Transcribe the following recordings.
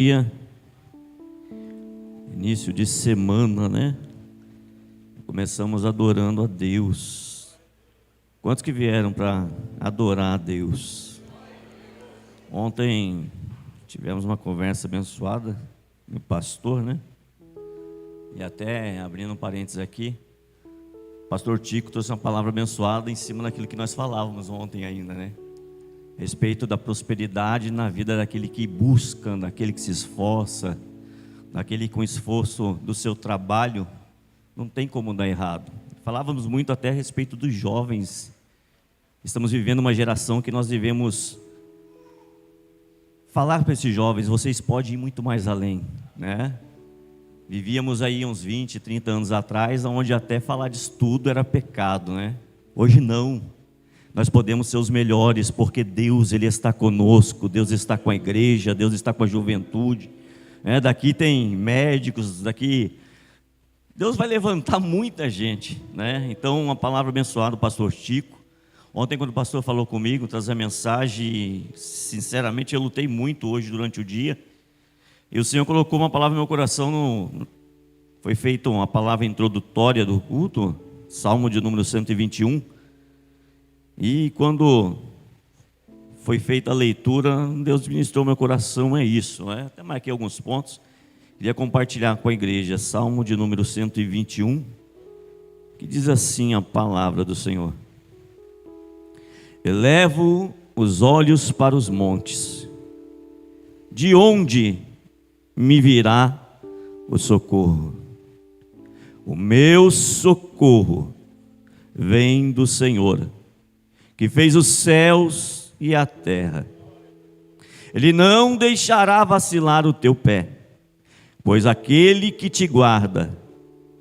dia, início de semana, né? Começamos adorando a Deus. Quantos que vieram para adorar a Deus? Ontem tivemos uma conversa abençoada com o pastor, né? E até abrindo um parênteses aqui, o pastor Tico trouxe uma palavra abençoada em cima daquilo que nós falávamos ontem ainda, né? A respeito da prosperidade na vida daquele que busca, daquele que se esforça, daquele com esforço do seu trabalho, não tem como dar errado. Falávamos muito até a respeito dos jovens. Estamos vivendo uma geração que nós devemos falar para esses jovens: vocês podem ir muito mais além, né? Vivíamos aí uns 20, 30 anos atrás, onde até falar de estudo era pecado, né? Hoje não. Nós podemos ser os melhores, porque Deus, Ele está conosco, Deus está com a igreja, Deus está com a juventude. Daqui tem médicos, daqui Deus vai levantar muita gente, né? Então, uma palavra abençoada do pastor Chico. Ontem, quando o pastor falou comigo, traz a mensagem, sinceramente eu lutei muito hoje durante o dia. E o Senhor colocou uma palavra no meu coração, foi feita uma palavra introdutória do culto, Salmo de número 121. E quando foi feita a leitura, Deus ministrou meu coração, é isso, né? Até marquei alguns pontos, queria compartilhar com a igreja, Salmo de número 121, que diz assim a palavra do Senhor: elevo os olhos para os montes, de onde me virá o socorro? O meu socorro vem do Senhor, que fez os céus e a terra. Ele não deixará vacilar o teu pé, pois aquele que te guarda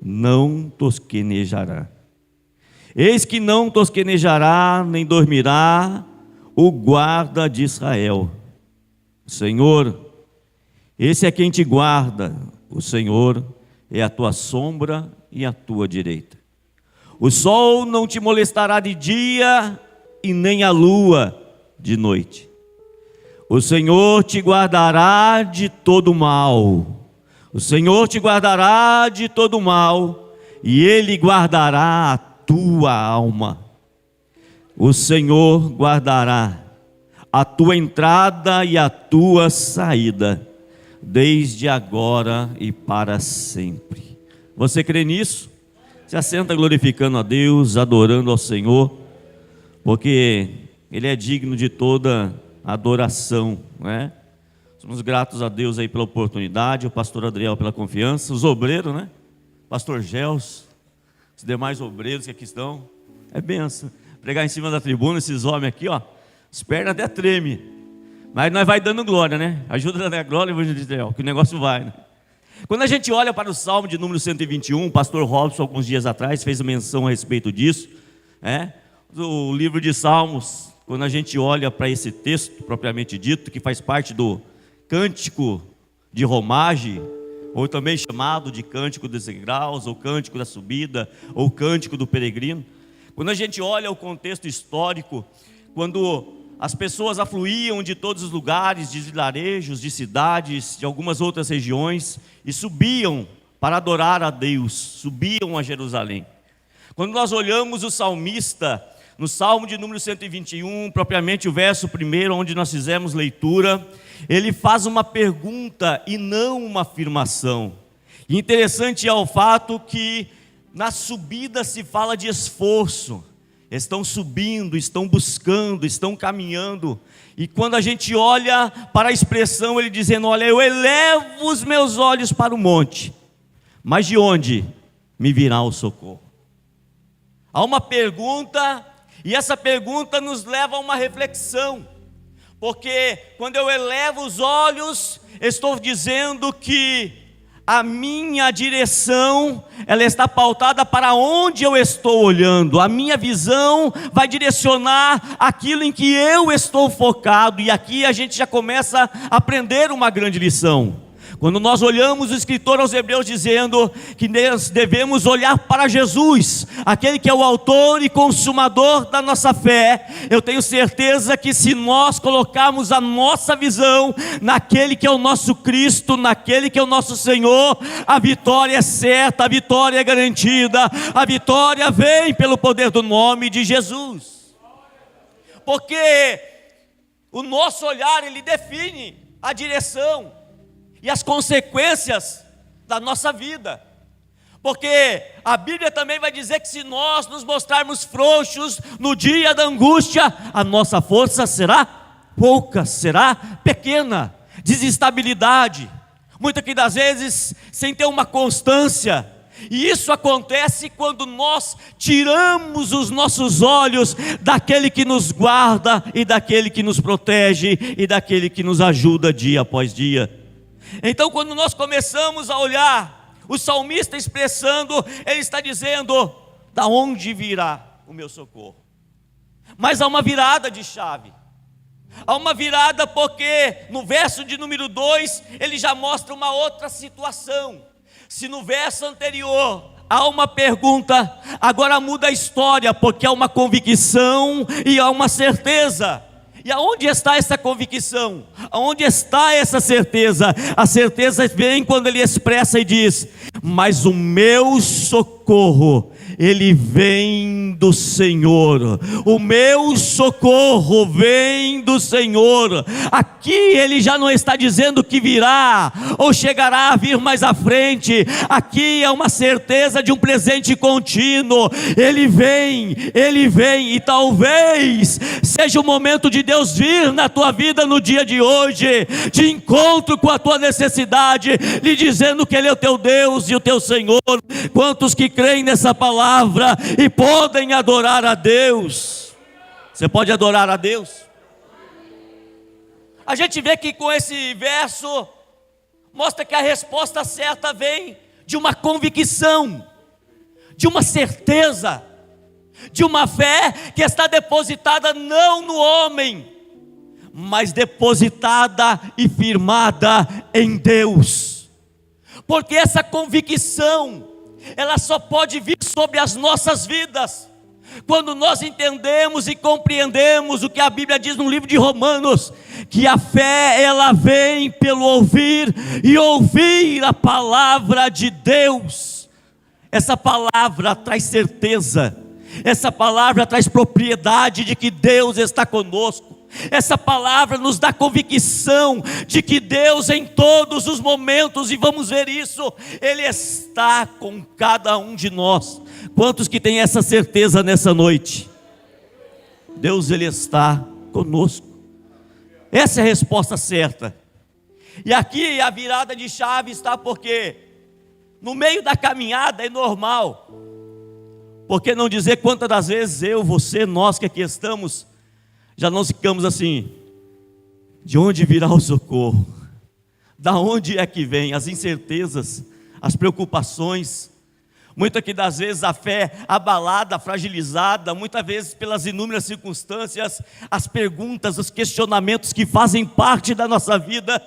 não tosquenejará. Eis que não tosquenejará, nem dormirá o guarda de Israel. Senhor, esse é quem te guarda, o Senhor é a tua sombra e a tua direita. O sol não te molestará de dia, e nem a lua de noite. O Senhor te guardará de todo mal. O Senhor te guardará de todo mal, e Ele guardará a tua alma. O Senhor guardará a tua entrada e a tua saída, desde agora e para sempre. Você crê nisso? Se assenta glorificando a Deus, adorando ao Senhor, porque Ele é digno de toda adoração, né? Somos gratos a Deus aí pela oportunidade, o pastor Adriel pela confiança, os obreiros, né? Pastor Gels, os demais obreiros que aqui estão, é benção. Pregar em cima da tribuna, esses homens aqui, ó, as pernas até tremem, mas nós vai dando glória, né? Ajuda a dar glória, evangelista, que o negócio vai, né? Quando a gente olha para o Salmo de número 121, o pastor Robson, alguns dias atrás, fez menção a respeito disso, né? O livro de Salmos, quando a gente olha para esse texto propriamente dito, que faz parte do cântico de romagem, ou também chamado de cântico dos degraus, ou cântico da subida, ou cântico do peregrino. Quando a gente olha o contexto histórico, quando as pessoas afluíam de todos os lugares, de vilarejos, de cidades, de algumas outras regiões, e subiam para adorar a Deus, subiam a Jerusalém. Quando nós olhamos o salmista, no Salmo de número 121, propriamente o verso 1, onde nós fizemos leitura, ele faz uma pergunta e não uma afirmação. E interessante é o fato que na subida se fala de esforço. Estão subindo, estão buscando, estão caminhando. E quando a gente olha para a expressão, ele dizendo: olha, eu elevo os meus olhos para o monte, mas de onde me virá o socorro? Há uma pergunta, e essa pergunta nos leva a uma reflexão, porque quando eu elevo os olhos, estou dizendo que a minha direção, ela está pautada para onde eu estou olhando. A minha visão vai direcionar aquilo em que eu estou focado. E aqui a gente já começa a aprender uma grande lição. Quando nós olhamos o escritor aos Hebreus dizendo que nós devemos olhar para Jesus, aquele que é o autor e consumador da nossa fé, eu tenho certeza que se nós colocarmos a nossa visão naquele que é o nosso Cristo, naquele que é o nosso Senhor, a vitória é certa, a vitória é garantida, a vitória vem pelo poder do nome de Jesus. Porque o nosso olhar, ele define a direção e as consequências da nossa vida. Porque a Bíblia também vai dizer que se nós nos mostrarmos frouxos no dia da angústia, a nossa força será pouca, será pequena, desestabilidade, muitas que das vezes sem ter uma constância. E isso acontece quando nós tiramos os nossos olhos daquele que nos guarda e daquele que nos protege e daquele que nos ajuda dia após dia. Então, quando nós começamos a olhar, o salmista expressando, ele está dizendo: da onde virá o meu socorro? Mas há uma virada de chave. Há uma virada porque no verso de número 2, ele já mostra uma outra situação. Se no verso anterior há uma pergunta, agora muda a história, porque há uma convicção e há uma certeza. E aonde está essa convicção? Aonde está essa certeza? A certeza vem quando ele expressa e diz: mas o meu socorro, ele vem do Senhor. O meu socorro vem do Senhor. Aqui ele já não está dizendo que virá ou chegará a vir mais à frente. Aqui é uma certeza de um presente contínuo. Ele vem, e talvez seja o momento de Deus vir na tua vida no dia de hoje, de encontro com a tua necessidade, lhe dizendo que Ele é o teu Deus e o teu Senhor. Quantos que creem nessa palavra e podem adorar a Deus? Você pode adorar a Deus? A gente vê que com esse verso mostra que a resposta certa vem de uma convicção, de uma certeza, de uma fé que está depositada não no homem, mas depositada e firmada em Deus. Porque essa convicção, ela só pode vir sobre as nossas vidas quando nós entendemos e compreendemos o que a Bíblia diz no livro de Romanos, que a fé ela vem pelo ouvir e ouvir a palavra de Deus. Essa palavra traz certeza, essa palavra traz propriedade de que Deus está conosco. Essa palavra nos dá convicção de que Deus em todos os momentos, e vamos ver isso, Ele está com cada um de nós. Quantos que têm essa certeza nessa noite? Deus, Ele está conosco. Essa é a resposta certa. E aqui a virada de chave está porque no meio da caminhada é normal. Por que não dizer quantas das vezes eu, você, nós que aqui estamos, já não ficamos assim: de onde virá o socorro? Da onde é que vem? As incertezas, as preocupações, muitas que das vezes a fé abalada, fragilizada, muitas vezes pelas inúmeras circunstâncias, as perguntas, os questionamentos que fazem parte da nossa vida.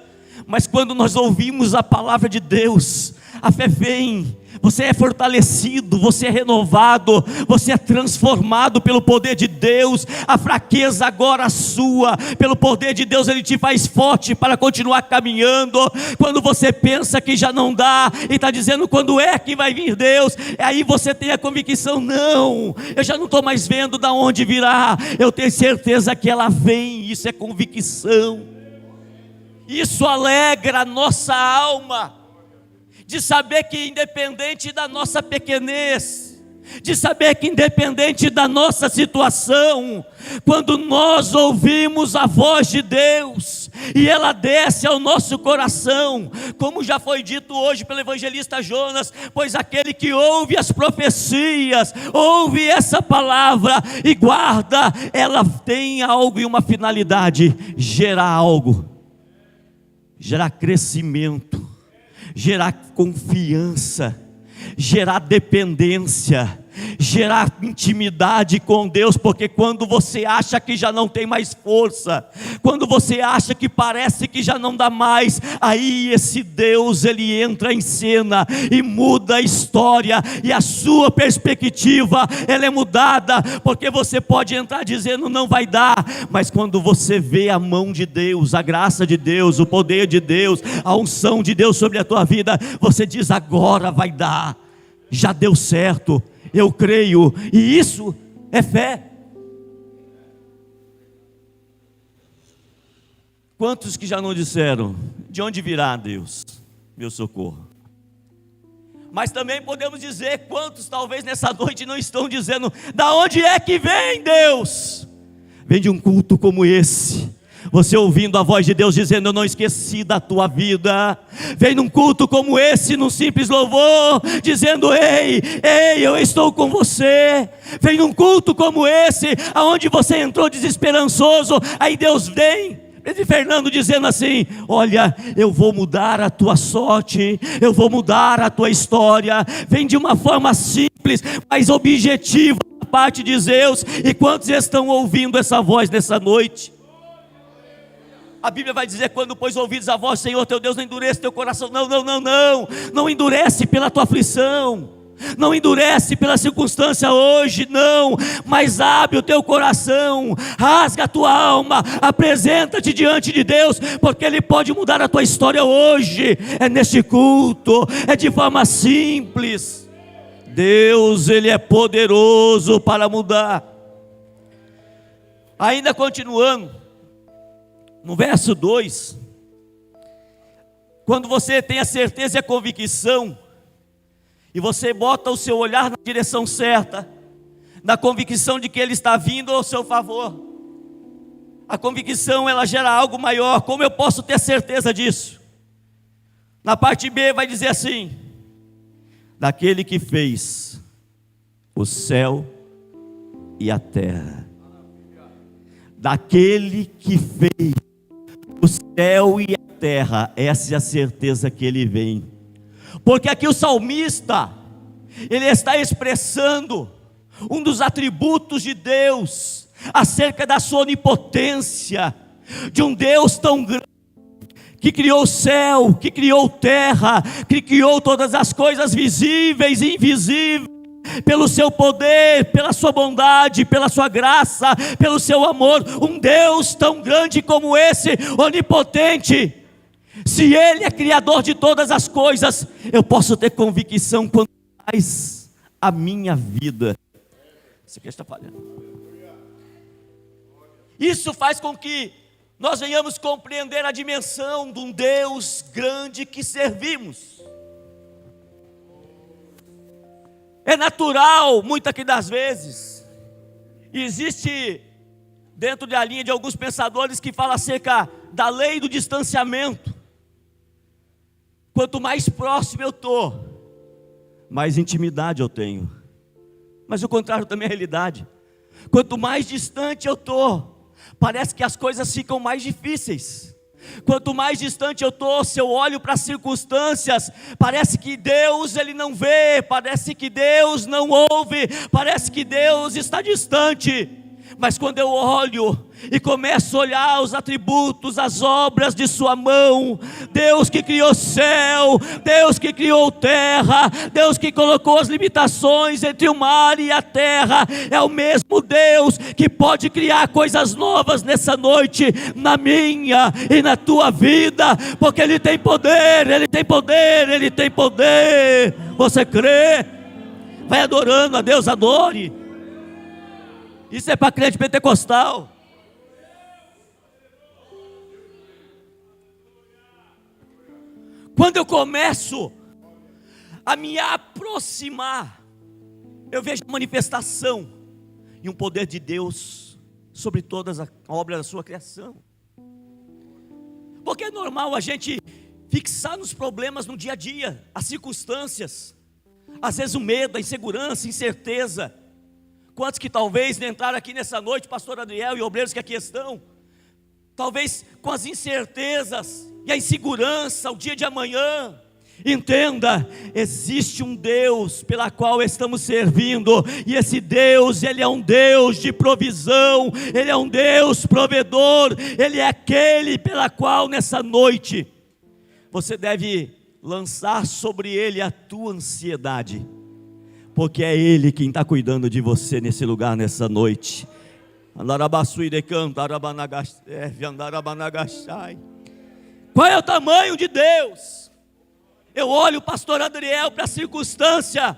Mas quando nós ouvimos a palavra de Deus, a fé vem, você é fortalecido, você é renovado, você é transformado pelo poder de Deus. A fraqueza agora sua, pelo poder de Deus, Ele te faz forte para continuar caminhando. Quando você pensa que já não dá, e está dizendo quando é que vai vir Deus, aí você tem a convicção: não, eu já não estou mais vendo da onde virá, eu tenho certeza que ela vem. Isso é convicção, isso alegra a nossa alma, de saber que independente da nossa pequenez, de saber que independente da nossa situação, quando nós ouvimos a voz de Deus, e ela desce ao nosso coração, como já foi dito hoje pelo evangelista Jonas, pois aquele que ouve as profecias, ouve essa palavra e guarda, ela tem algo e uma finalidade: gerar algo, gerar crescimento, gerar confiança, gerar dependência, gerar intimidade com Deus, porque quando você acha que já não tem mais força, quando você acha que parece que já não dá mais, aí esse Deus, ele entra em cena e muda a história, e a sua perspectiva, ela é mudada, porque você pode entrar dizendo não vai dar, mas quando você vê a mão de Deus, a graça de Deus, o poder de Deus, a unção de Deus sobre a tua vida, você diz agora vai dar, já deu certo, eu creio, e isso é fé. Quantos que já não disseram, de onde virá Deus, meu socorro? Mas também podemos dizer, quantos talvez nessa noite não estão dizendo, da onde é que vem Deus? Vem de um culto como esse, você ouvindo a voz de Deus dizendo, eu não esqueci da tua vida. Vem num culto como esse, num simples louvor, dizendo, ei, eu estou com você. Vem num culto como esse, aonde você entrou desesperançoso, aí Deus vem, Pedro Fernando dizendo assim, olha, eu vou mudar a tua sorte, eu vou mudar a tua história. Vem de uma forma simples, mas objetiva, da parte de Deus. E quantos estão ouvindo essa voz nessa noite? A Bíblia vai dizer, quando pois ouvides a voz, Senhor teu Deus, não endurece teu coração. Não endurece pela tua aflição, não endurece pela circunstância hoje, não, mas abre o teu coração, rasga a tua alma, apresenta-te diante de Deus, porque Ele pode mudar a tua história hoje, é neste culto, é de forma simples. Deus, Ele é poderoso para mudar. Ainda continuando, no verso 2, quando você tem a certeza e a convicção, e você bota o seu olhar na direção certa, na convicção de que Ele está vindo ao seu favor, a convicção ela gera algo maior. Como eu posso ter certeza disso? Na parte B vai dizer assim, daquele que fez o céu e a terra, daquele que fez o céu e a terra, essa é a certeza que Ele vem. Porque aqui o salmista, ele está expressando um dos atributos de Deus, acerca da sua onipotência, de um Deus tão grande, que criou o céu, que criou terra, que criou todas as coisas visíveis e invisíveis, pelo seu poder, pela sua bondade, pela sua graça, pelo seu amor. Um Deus tão grande como esse, onipotente. Se Ele é criador de todas as coisas, eu posso ter convicção quanto mais a minha vida. Isso aqui está falhando. Isso faz com que nós venhamos compreender a dimensão de um Deus grande que servimos. É natural, muitas que das vezes, existe dentro da linha de alguns pensadores que falam acerca da lei do distanciamento. Quanto mais próximo eu estou, mais intimidade eu tenho. Mas o contrário também é realidade. Quanto mais distante eu estou, parece que as coisas ficam mais difíceis. Quanto mais distante eu estou, se eu olho para as circunstâncias, parece que Deus Ele não vê, parece que Deus não ouve, parece que Deus está distante. Mas quando eu olho e começo a olhar os atributos, as obras de sua mão, Deus que criou céu, Deus que criou terra, Deus que colocou as limitações entre o mar e a terra, é o mesmo Deus que pode criar coisas novas nessa noite, na minha e na tua vida, porque Ele tem poder, Ele tem poder, Ele tem poder. Você crê? Vai adorando a Deus, adore. Isso é para crente pentecostal. Quando eu começo a me aproximar, eu vejo a manifestação e um poder de Deus sobre todas a obra da sua criação. Porque é normal a gente fixar nos problemas no dia a dia, as circunstâncias, às vezes o medo, a insegurança, a incerteza. Quantos que talvez entraram aqui nessa noite, pastor Adriel e obreiros que aqui estão, talvez com as incertezas e a insegurança, o dia de amanhã, Entenda, existe um Deus pela qual estamos servindo, e esse Deus, Ele é um Deus de provisão, Ele é um Deus provedor, Ele é aquele pela qual nessa noite, você deve lançar sobre Ele a tua ansiedade, porque é Ele quem está cuidando de você nesse lugar, nessa noite. Qual é o tamanho de Deus? Eu olho o pastor Adriel para a circunstância,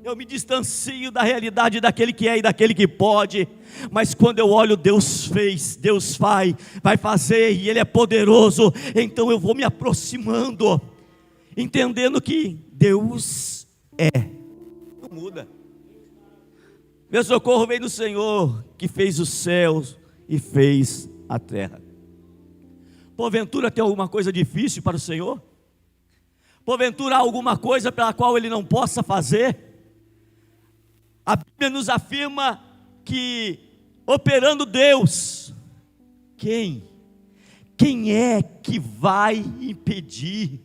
eu me distancio da realidade daquele que é e daquele que pode, mas quando eu olho, Deus fez, Deus vai fazer, e Ele é poderoso, então eu vou me aproximando, entendendo que Deus não muda. Meu socorro vem do Senhor, que fez os céus e fez a terra. Porventura tem alguma coisa difícil para o Senhor? Porventura há alguma coisa pela qual Ele não possa fazer? A Bíblia nos afirma que, operando Deus, quem é que vai impedir?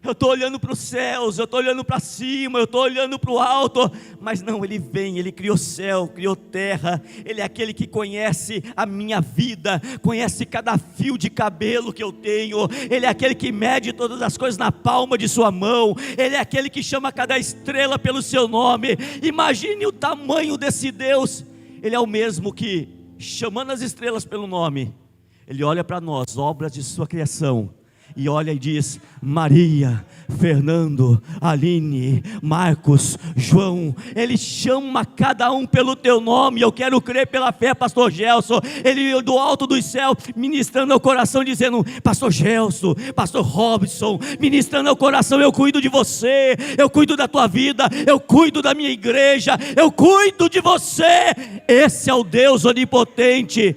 Eu estou olhando para os céus, eu estou olhando para cima, eu estou olhando para o alto, mas não, Ele vem, Ele criou céu, criou terra, Ele é aquele que conhece a minha vida, conhece cada fio de cabelo que eu tenho, Ele é aquele que mede todas as coisas na palma de sua mão, Ele é aquele que chama cada estrela pelo seu nome. Imagine o tamanho desse Deus. Ele é o mesmo que, chamando as estrelas pelo nome, Ele olha para nós, obras de sua criação, e olha e diz: Maria, Fernando, Aline, Marcos, João. Ele chama cada um pelo teu nome. Eu quero crer pela fé, pastor Gelson. Ele do alto dos céus, ministrando ao coração, dizendo: pastor Gelson, pastor Robson, ministrando ao coração, eu cuido de você, eu cuido da tua vida, eu cuido da minha igreja, eu cuido de você. Esse é o Deus onipotente.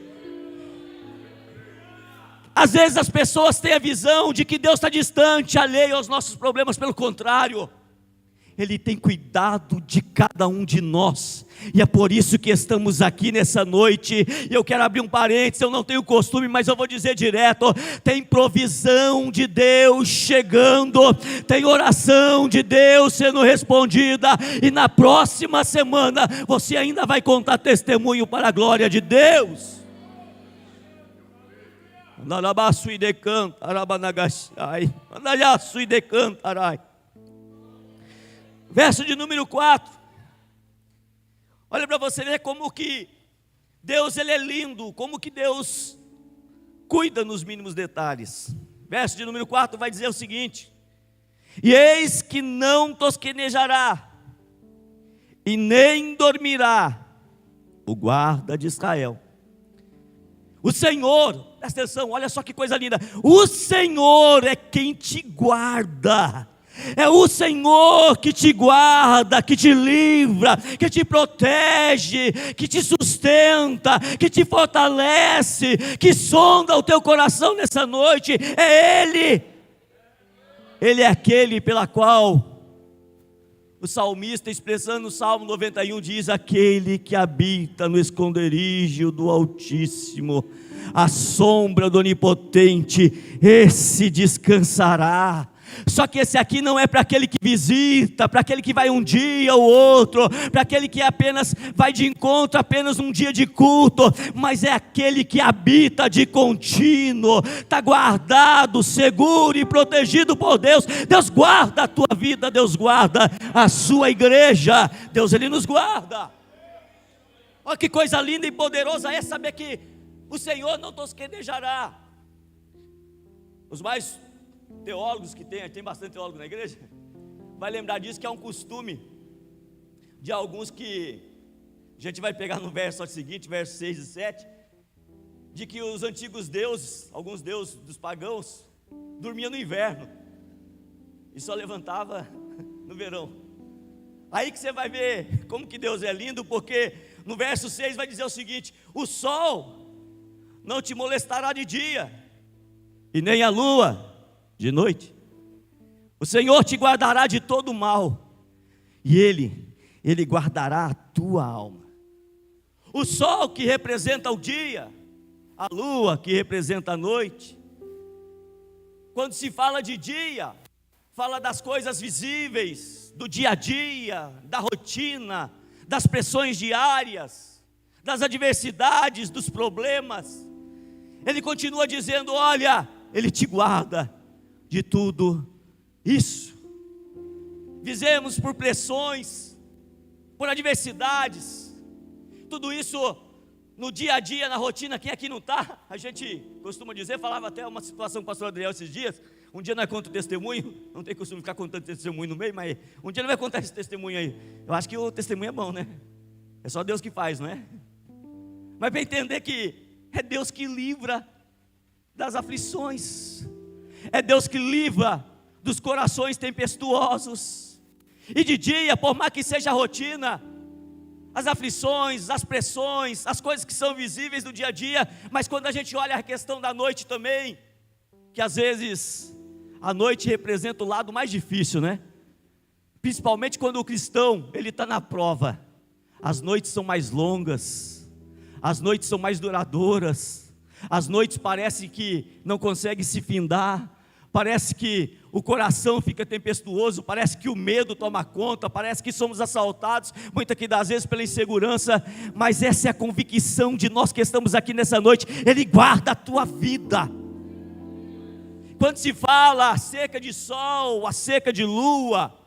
Às vezes as pessoas têm a visão de que Deus está distante, alheio aos nossos problemas. Pelo contrário, Ele tem cuidado de cada um de nós, e é por isso que estamos aqui nessa noite. E eu quero abrir um parênteses, eu não tenho costume, mas eu vou dizer direto: tem provisão de Deus chegando, tem oração de Deus sendo respondida, e na próxima semana você ainda vai contar testemunho para a glória de Deus. Verso de número 4. Olha para você ver como que Deus, Ele é lindo, como que Deus cuida nos mínimos detalhes. Verso de número 4 vai dizer o seguinte: e eis que não tosquenejará e nem dormirá o guarda de Israel. O Senhor, presta atenção, olha só que coisa linda. O Senhor é quem te guarda. É o Senhor que te guarda, que te livra, que te protege, que te sustenta, que te fortalece, que sonda o teu coração nessa noite. É Ele. Ele é aquele pela qual o salmista, expressando o Salmo 91, diz: aquele que habita no esconderijo do Altíssimo, à sombra do Onipotente, esse descansará. Só que esse aqui não é para aquele que visita, para aquele que vai um dia ou outro, para aquele que apenas vai de encontro apenas um dia de culto, mas é aquele que habita de contínuo, está guardado, seguro e protegido por Deus. Deus guarda a tua vida, Deus guarda a sua igreja, Deus, Ele nos guarda. Olha que coisa linda e poderosa é saber que o Senhor não tosquenejará. Os mais teólogos que tem bastante teólogo na igreja, vai lembrar disso, que é um costume de alguns que a gente vai pegar no verso seguinte, versos 6 e 7, de que os antigos deuses, alguns deuses dos pagãos, dormiam no inverno e só levantava no verão. Aí que você vai ver como que Deus é lindo, porque no verso 6 vai dizer o seguinte: o sol não te molestará de dia, e nem a lua de noite. O Senhor te guardará de todo mal, e Ele guardará a tua alma. O sol que representa o dia, a lua que representa a noite. Quando se fala de dia, fala das coisas visíveis, do dia a dia, da rotina, das pressões diárias, das adversidades, dos problemas. Ele continua dizendo: olha, Ele te guarda de tudo isso. Vivemos por pressões, por adversidades, tudo isso no dia a dia, na rotina. Quem aqui não está? A gente costuma dizer, falava até uma situação com o pastor Adriel esses dias. Um dia nós contamos o testemunho, não tem costume ficar contando testemunho no meio, mas um dia ele vai contar esse testemunho aí. Eu acho que o testemunho é bom, né? É só Deus que faz, não é? Mas para entender que é Deus que livra das aflições, é Deus que livra dos corações tempestuosos. E de dia, por mais que seja a rotina, as aflições, as pressões, as coisas que são visíveis do dia a dia, mas quando a gente olha a questão da noite também, que às vezes a noite representa o lado mais difícil, né? Principalmente quando o cristão, ele está na prova. As noites são mais longas, as noites são mais duradouras, as noites parece que não conseguem se findar, parece que o coração fica tempestuoso, parece que o medo toma conta, parece que somos assaltados, muitas que das vezes pela insegurança, mas essa é a convicção de nós que estamos aqui nessa noite. Ele guarda a tua vida. Quando se fala acerca de sol, acerca de lua,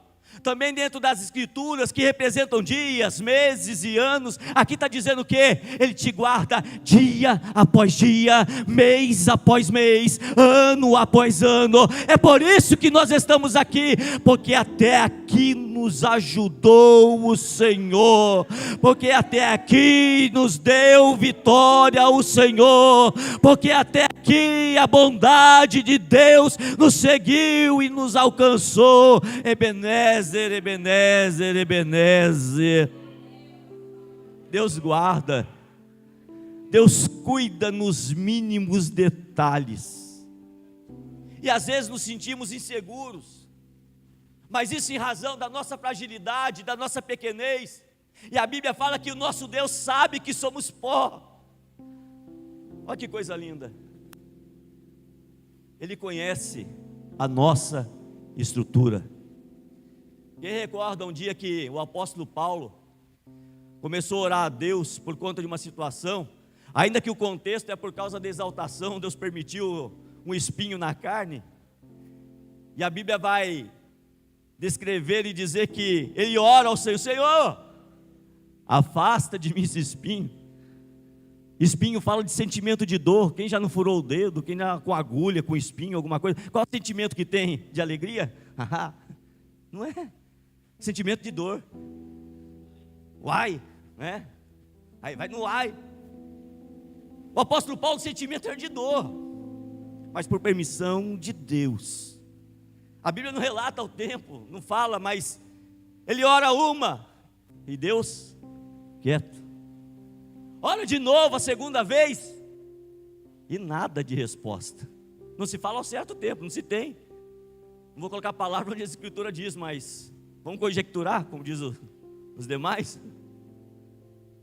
também dentro das escrituras que representam dias, meses e anos, aqui está dizendo o quê? Ele te guarda dia após dia, mês após mês, ano após ano. É por isso que nós estamos aqui, porque até aqui nos ajudou o Senhor, porque até aqui nos deu vitória o Senhor, porque até aqui a bondade de Deus nos seguiu e nos alcançou. Ebenezer, Ebenezer, Ebenezer. Deus guarda, Deus cuida nos mínimos detalhes, e às vezes nos sentimos inseguros, mas isso em razão da nossa fragilidade, da nossa pequenez. E a Bíblia fala que o nosso Deus sabe que somos pó. Olha que coisa linda. Ele conhece a nossa estrutura. Quem recorda um dia que o apóstolo Paulo começou a orar a Deus por conta de uma situação, ainda que o contexto é por causa da exaltação, Deus permitiu um espinho na carne, e a Bíblia vai descrever e dizer que ele ora ao Senhor: Senhor, afasta de mim esse espinho. Espinho fala de sentimento de dor. Quem já não furou o dedo, quem já com agulha, com espinho, alguma coisa, qual é o sentimento que tem? De alegria? Não é? Sentimento de dor. Uai, né? Aí vai no uai. O apóstolo Paulo, o sentimento era de dor, mas por permissão de Deus. A Bíblia não relata o tempo, não fala, mas ele ora uma, e Deus, quieto. Ora de novo a segunda vez, e nada de resposta. Não se fala ao certo tempo, não se tem. Não vou colocar a palavra onde a escritura diz, mas vamos conjecturar, como diz os demais.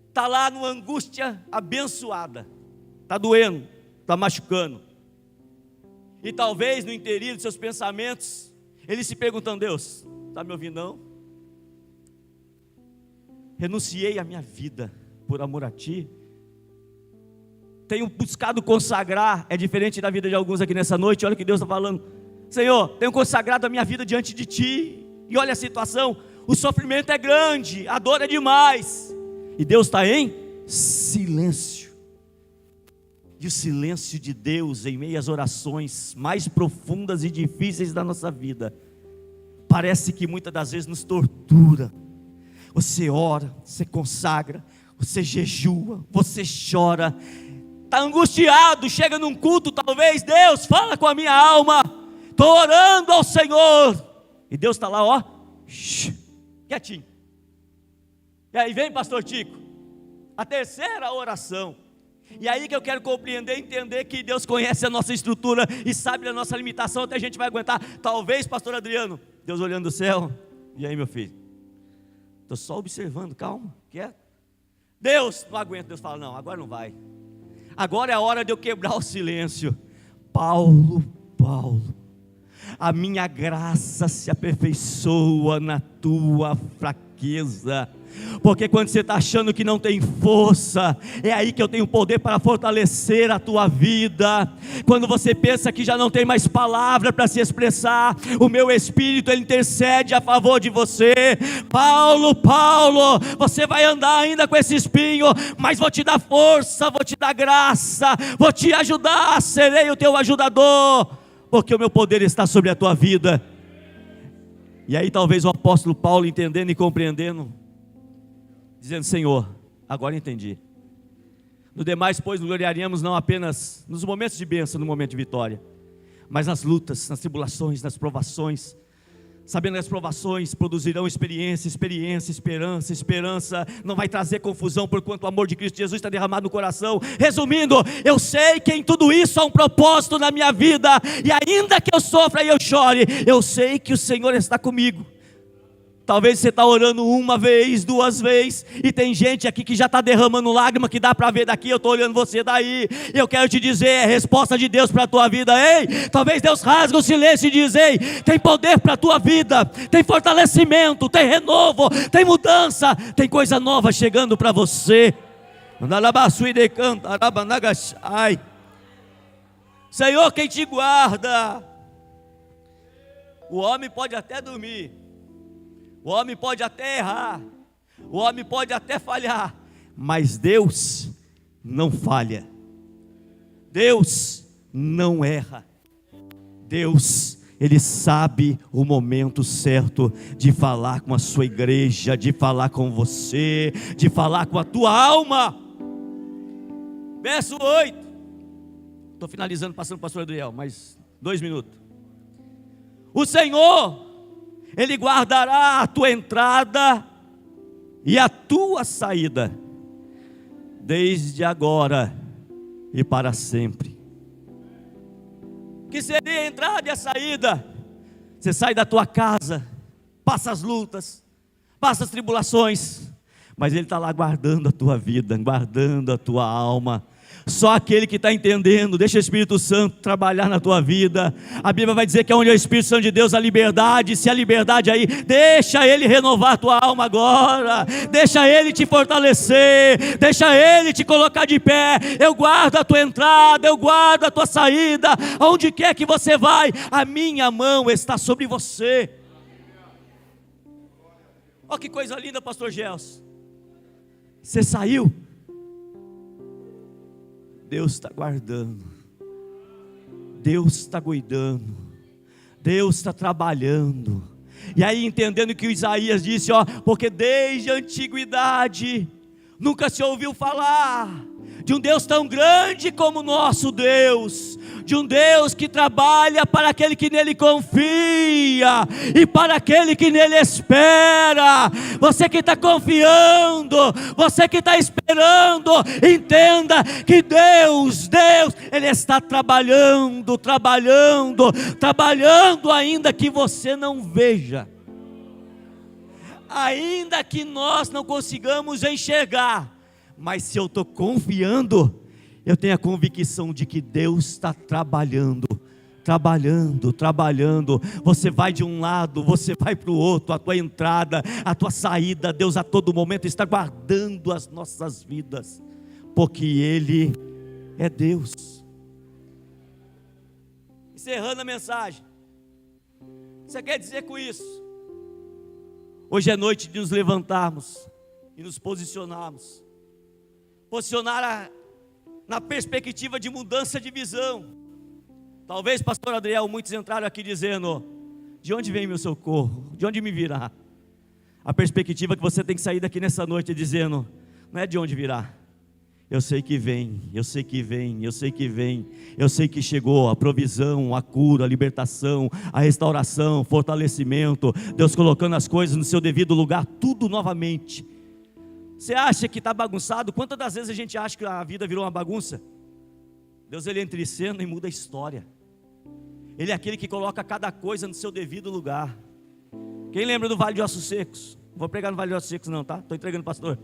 Está lá numa angústia abençoada, está doendo, está machucando, e talvez no interior dos seus pensamentos, ele se perguntando: Deus, está me ouvindo não? Renunciei a minha vida por amor a Ti, tenho buscado consagrar. É diferente da vida de alguns aqui nessa noite. Olha o que Deus está falando: Senhor, tenho consagrado a minha vida diante de Ti, e olha a situação, o sofrimento é grande, a dor é demais, e Deus está em silêncio. E o silêncio de Deus em meio às orações mais profundas e difíceis da nossa vida, parece que muitas das vezes nos tortura. Você ora, você consagra, você jejua, você chora, está angustiado, chega num culto, talvez: Deus, fala com a minha alma, estou orando ao Senhor, e Deus está lá, ó, quietinho. E aí vem pastor Tico, a terceira oração. E aí que eu quero compreender, entender que Deus conhece a nossa estrutura e sabe da nossa limitação, até a gente vai aguentar. Talvez, pastor Adriano, Deus olhando do céu: e aí, meu filho? Estou só observando, calma, quieto. Deus, não aguento. Deus fala: não, agora não vai. Agora é a hora de eu quebrar o silêncio. Paulo, a minha graça se aperfeiçoa na tua fraqueza. Porque quando você está achando que não tem força, é aí que eu tenho poder para fortalecer a tua vida. Quando você pensa que já não tem mais palavra para se expressar, o meu Espírito, ele intercede a favor de você. Paulo, você vai andar ainda com esse espinho, mas vou te dar força, vou te dar graça, vou te ajudar, serei o teu ajudador, porque o meu poder está sobre a tua vida. E aí talvez o apóstolo Paulo, entendendo e compreendendo, dizendo: Senhor, agora entendi. No demais, pois, nos gloriaremos não apenas nos momentos de bênção, no momento de vitória, mas nas lutas, nas tribulações, nas provações, sabendo que as provações produzirão experiência, esperança não vai trazer confusão, porquanto o amor de Cristo Jesus está derramado no coração. Resumindo, eu sei que em tudo isso há um propósito na minha vida, e ainda que eu sofra e eu chore, eu sei que o Senhor está comigo. Talvez você está orando uma vez, duas vezes, e tem gente aqui que já está derramando lágrima, que dá para ver daqui, eu estou olhando você daí. Eu quero te dizer, é resposta de Deus para a tua vida. Ei, talvez Deus rasgue o silêncio e diz: ei, tem poder para a tua vida, tem fortalecimento, tem renovo, tem mudança, tem coisa nova chegando para você. Senhor, quem te guarda. O homem pode até dormir, o homem pode até errar, o homem pode até falhar, mas Deus não falha, Deus não erra. Deus, Ele sabe o momento certo de falar com a sua igreja, de falar com você, de falar com a tua alma. Verso 8, estou finalizando, passando para o pastor Adriel, mais 2 minutos. O Senhor, Ele guardará a tua entrada e a tua saída, desde agora e para sempre. Que seria a entrada e a saída? Você sai da tua casa, passa as lutas, passa as tribulações, mas Ele está lá guardando a tua vida, guardando a tua alma. Só aquele que está entendendo, deixa o Espírito Santo trabalhar na tua vida. A Bíblia vai dizer que onde é o Espírito Santo de Deus, a liberdade. Se a liberdade aí, deixa Ele renovar a tua alma agora, deixa Ele te fortalecer, deixa Ele te colocar de pé. Eu guardo a tua entrada, eu guardo a tua saída, aonde quer que você vai, a minha mão está sobre você. Olha que coisa linda, pastor Gelson. Você saiu, Deus está guardando, Deus está cuidando, Deus está trabalhando. E aí, entendendo que o Isaías disse, porque desde a antiguidade nunca se ouviu falar de um Deus tão grande como o nosso Deus, de um Deus que trabalha para aquele que nele confia e para aquele que nele espera. Você que está confiando, você que está esperando, entenda que Deus, Ele está trabalhando, ainda que você não veja, ainda que nós não consigamos enxergar. Mas se eu estou confiando, eu tenho a convicção de que Deus está trabalhando. Você vai de um lado, você vai para o outro, a tua entrada, a tua saída, Deus a todo momento está guardando as nossas vidas, porque Ele é Deus. Encerrando a mensagem, você quer dizer com isso? Hoje é noite de nos levantarmos e nos posicionarmos. Posicionar na perspectiva de mudança de visão. Talvez, pastor Adriel, muitos entraram aqui dizendo: de onde vem meu socorro? De onde me virá? A perspectiva que você tem que sair daqui nessa noite dizendo: não é de onde virá, eu sei que vem, eu sei que chegou a provisão, a cura, a libertação, a restauração, fortalecimento, Deus colocando as coisas no seu devido lugar, tudo novamente. Você acha que está bagunçado? Quantas das vezes a gente acha que a vida virou uma bagunça? Deus, Ele entra em cena e muda a história. Ele é aquele que coloca cada coisa no seu devido lugar. Quem lembra do Vale de Ossos Secos? Não vou pregar no Vale de Ossos Secos não, tá? Estou entregando, pastor.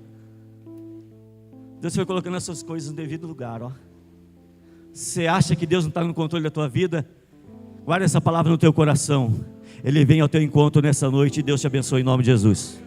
Deus foi colocando essas coisas no devido lugar, Você acha que Deus não está no controle da tua vida? Guarda essa palavra no teu coração. Ele vem ao teu encontro nessa noite e Deus te abençoe em nome de Jesus.